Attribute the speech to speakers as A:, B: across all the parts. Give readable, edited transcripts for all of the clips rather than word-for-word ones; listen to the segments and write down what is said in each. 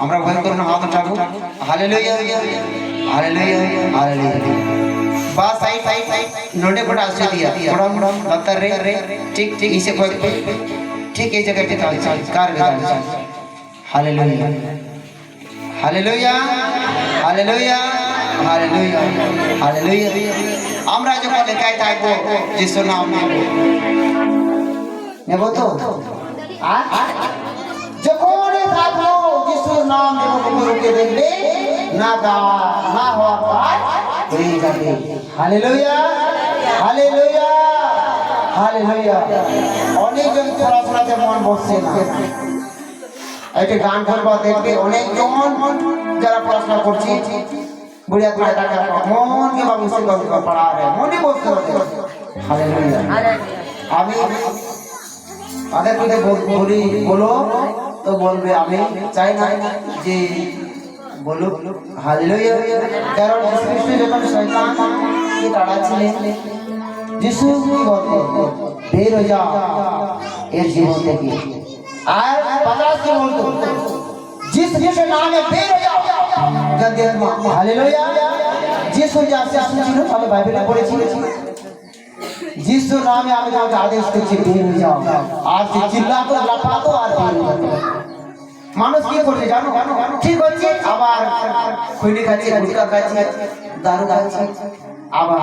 A: আমরা ভয় করুন হাত উঠাবো হালেলুয়া हालेलुया हालेलुया बस आई नोडे बड़ा आश्चर्य दिया बड़ा बड़ा लगता रे ठीक ठीक इसे कोई ठीक ये जगह पे था कार में hallelujah hallelujah hallelujah hallelujah hallelujah আমরা যখন লেখাই থাকবো যিশুর নাম নেব তো যখন থাকবো যিশুর নাম নেব মুখে দেখবে না গাওয়া না হওয়া কাজ হয়ে যাবে হালেলুয়া হালেলুয়া হালেলুয়া অনেকজন পড়াশোনাতে মন বসছে না একটা গান করবা দেখবে অনেকজন যারা পড়াশোনা করছে बुढ़िया बुढ़िया टाका मन के बाबू से पढ़ा रहे मने বসতে হবে हालेलुया আমি তাদেরকে বলি বলো তো বলবে আমি চাই না যে বলো हालेलुया কারণ খ্রিস্ট যখন শয়তান কে তাড়াচ্ছিলেন যিশু কি বলতো বের হয়ে যা এর জীবন থেকে আর পতরস কি বলতো जिस जिस नाम में बेर हो जाओ गंदे आत्मा हालेलुया যিশু যে আসে শুনছিল আমি বাইবেলে পড়েছি যিশু নামে আমি তোমাকে আদেশ করছি বের হয়ে যাও আর যে চিল্লা তো লাফাতো আর বের হয়ে যাও মানুষ কি করছে জানো ঠিক হচ্ছে আবার খৈনি খাচ্ছে গুটখা খাচ্ছে দারু খাচ্ছে আবার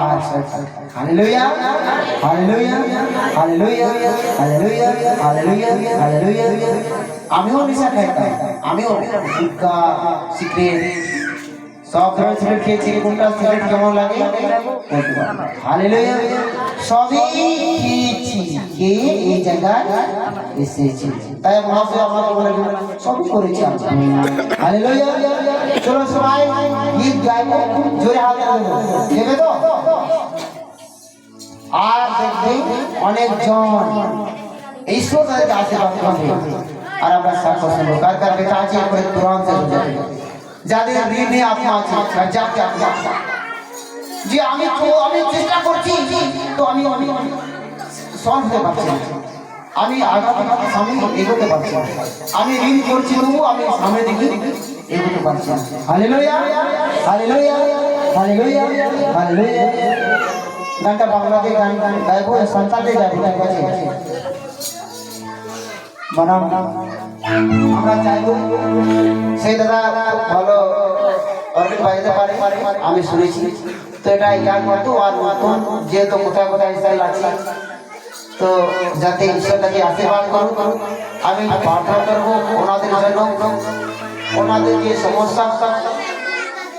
A: hallelujah hallelujah hallelujah hallelujah hallelujah hallelujah আমিও নিশা খাইতাম আমিও গুটখা সিগারেট সব ধরনের সিগারেট খেয়েছি কোনটা সিগারেট কেমন লাগে হালেলুয়া সবই খেয়েছি খেয়ে এই জায়গায় এসেছি তাই মহাশয় আমাকে বলে সবই করেছি হালেলুয়া চলো সবাই গীত গাইবো জোরে হাত দেবে তো আর দেখবে অনেকজন ঈশ্বর তাদেরকে আশীর্বাদ করবে আর আমরা সাক্ষ্য শুনবো কার কার বেটা আছে করে কোরআন से যাদের ঋণে আত্মা আছে যে আমি চেষ্টা করছি তো আমি সলভ হতে পারছি না আমি সামনে এগোতে পারছি না আমি ঋণ করছি তবু আমি সামনে দিকে এগোতে পারছি না হালেলুয়া হালেলুয়া হালেলুয়া হালেলুয়া গানটা বাংলাতে গান গাইবো সন্তানতে গাইবো ঠিক আছে মানাম আমরা চাইবো সেই দাদা ভালো অর্গান বাজাতে পারে আমি শুনেছি তো এটা গান করতো আর নতুন যেহেতু কোথায় কোথায় স্টাইল আছে তো যাতে ঈশ্বর তাকে আশীর্বাদ করুক আমি প্রার্থনা করবো ওনাদের জন্য ওনাদের যে সমস্যা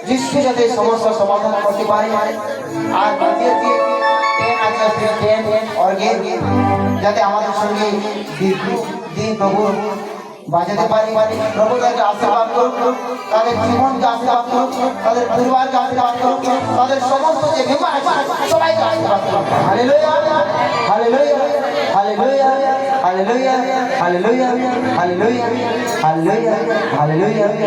A: যিশু যাতে সমস্যার সমাধান করতে পারে আর বাকি যে টেন আছে টেন অর্গান যাতে আমাদের সঙ্গে দিন প্রভু বাজাতে পারি প্রভু তাদেরকে আশীর্বাদ করুক তাদের জীবনকে আশীর্বাদ করুক তাদের পরিবারকে আশীর্বাদ করুক তাদের সমস্ত যে মেম্বার আছে সবাইকে আশীর্বাদ করুক hallelujah hallelujah hallelujah hallelujah hallelujah hallelujah hallelujah hallelujah